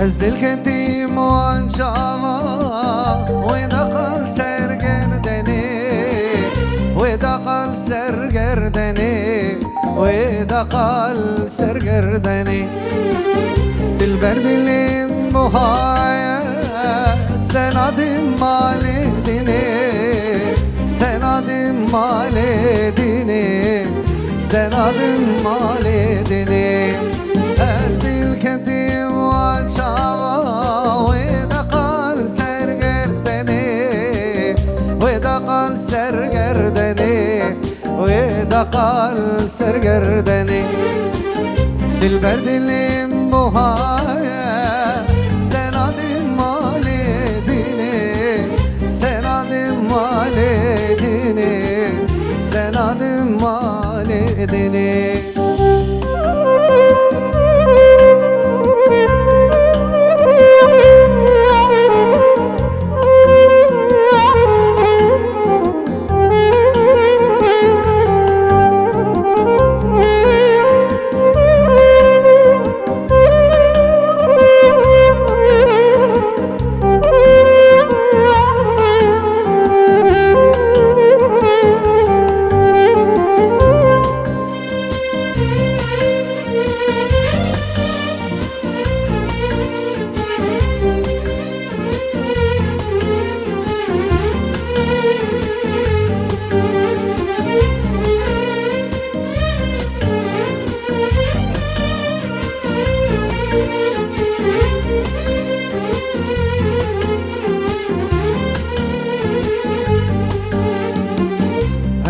الكتيم وانشاما ويدقل سرقردني ويدقل سرقردني ويدقل سرقردني البرد اللي مبهايا استنادم مالي ديني استنادم مالي ديني استنادم مالي ديني أزدي الكتيم وانشاما ويدقل سرقردني ويدقل سرقردني ويدقل سرقردني البرد اللي مبهايا استنادم مالي ديني استنادم مالي ديني استنادم مالي ديني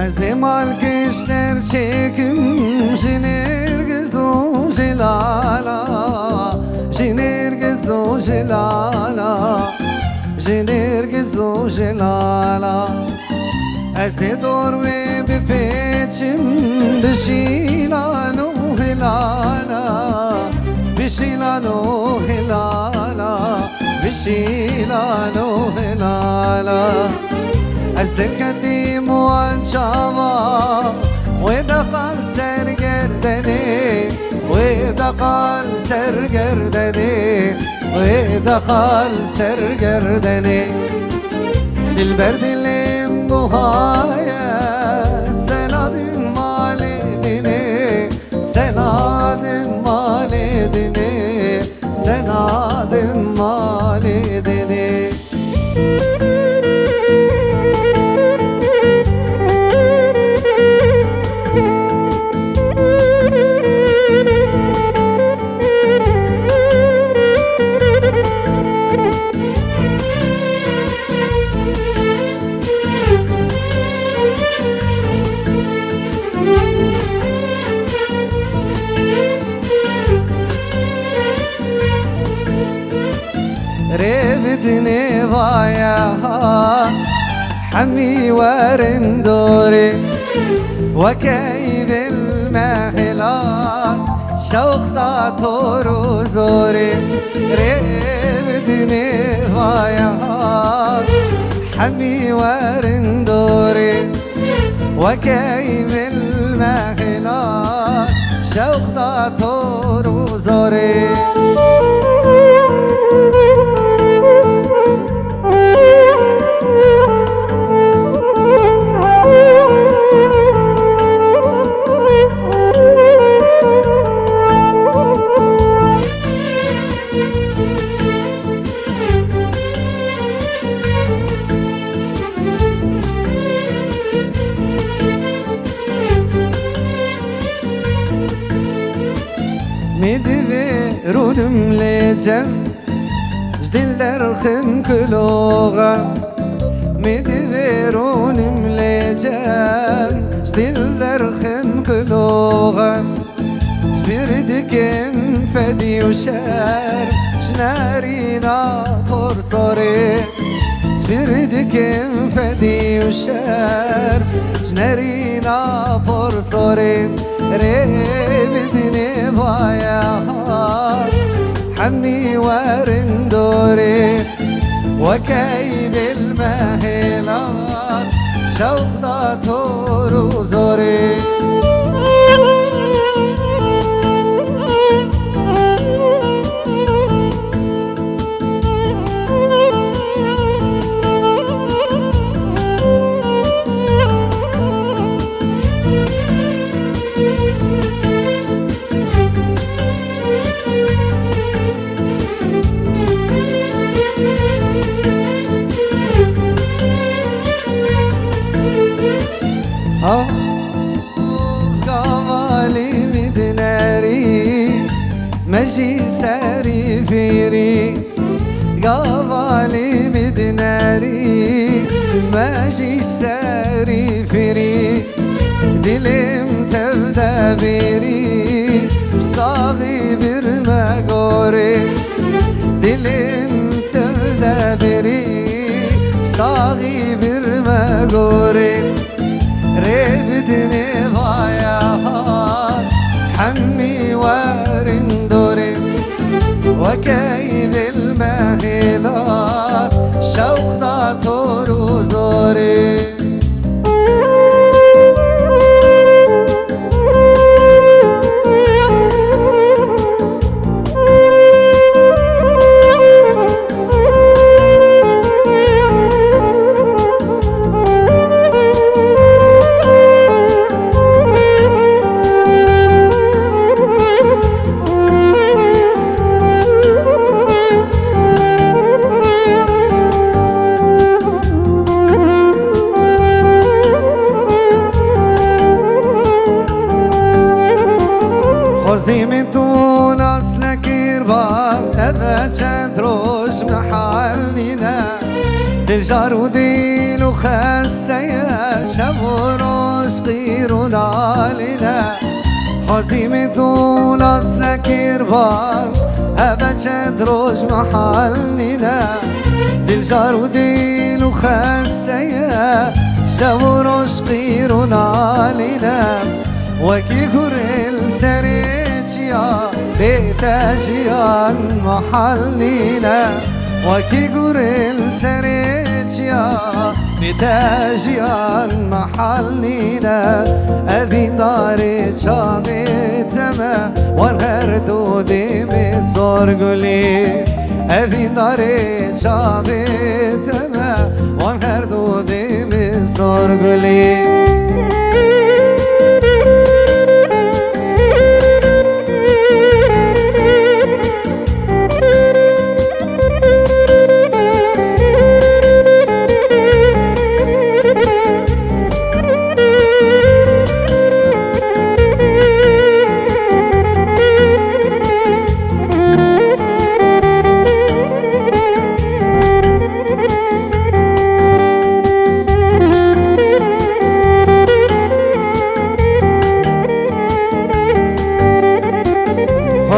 Zemal kişler çekim jinirgizu jilala jinirgizu jilala jinirgizu jilala Ezedor ve bipeçim bişilanu hilala bişilanu hilala bişilanu hilala أزد الكتيم وانشاما ويدقل سرقردني ويدقل سرقردني ويدقل سرقردني البرد اللي مبهايا استنادم مالي ديني استنادم مالي ديني استنادم مالي ديني ريبدني ضايعها حمي ورندوري وكيد الماهلات شوق طاطور وزوري ريبدني ضايعها حمي ورندوري وكيد الماهلات شوق طاطور وزوري مدبرونم لجم جديل درخم كلوغم مدبرونم لجم جديل درخم كلوغم سبردكم فدي وشار جنارينا فرصوري سبردكم فدي وشار جنارينا فرصوري ريبدني ضايعها حمي ورندوري وكيد الماهلات شوق طاطور وزوري فيري قوالي مدناري ماشي ساري فيري دلم تبدا بيري بصاغي برما قوري دلم تبدا بيري بصاغي برما قوري ريبدني ضايعات حمي ورندوري وكيف المهيلات شوق داتور وزوري خوزي من تونس لكيربا أبا تشدروش محلنا دلجار وديل وخستيا شبروش غيرون علينا خوزي من تونس لكيربا أبا تشدروش محلنا دلجار وديل وخستيا شبروش غيرون علينا وكي قرل سريتشيا بيتاجيان محلينا وكي قرل سريتشيا بيتاجيان محلينا أبي داري شامتما والهردو دي بصور قولي أبي داري شامتما والهردو دي بصور قولي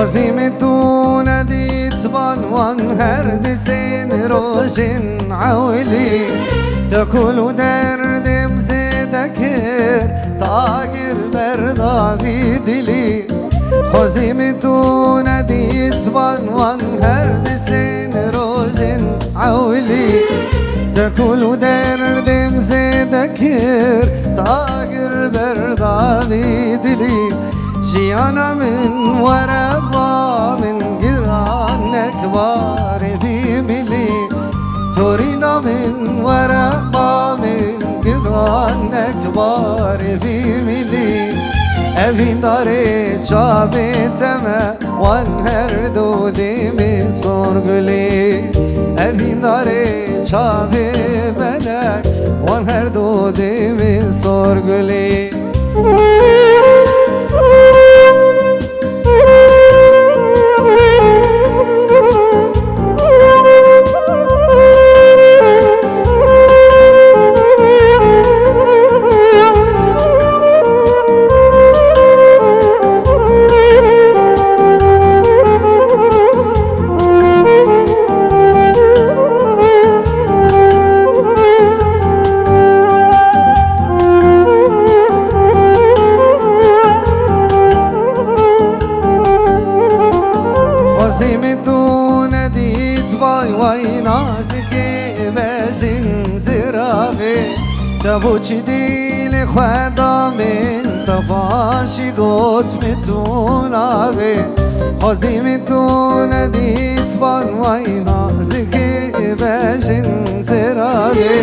زيمتونا دي طبان وانهرد سين روجن عولي تاكل درد مزيدكر طاقر برضا بيدلي خزيمتونا دي طبان وانهرد سين روجن عولي تاكل درد مزيدكر طاقر برضا بيدلي جيانا من ورا من قران كبار في ملي تورينا من ورا من قران كبار في ملي أفين داري شابي تما وانهر دودي من صرقلي أفين داري شابي بلك وانهر دودي من صرقلي زيمتونا دي تباي وينازك بازن زرابي تبوش دي لخوادا من تفاشي قوت متونا بي زيمتونا دي تباي وينازك بازن زرابي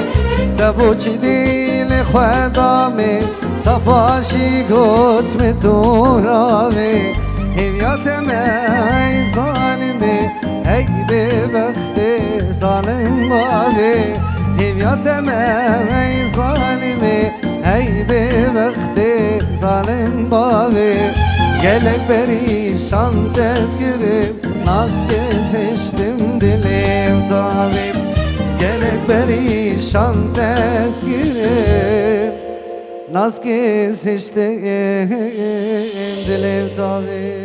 تبوش دي لخوادا من تفاشي قوت متونا بي هيبيات معي ظالمي هي ببختي ظالم بابي هيبيات معي ظالمي هي ببختي ظالم بابي Gelek perişan tezkirip Naz kesiştim dilim tabip Gelek perişan tezkirip Naz kesiştim dilim tabip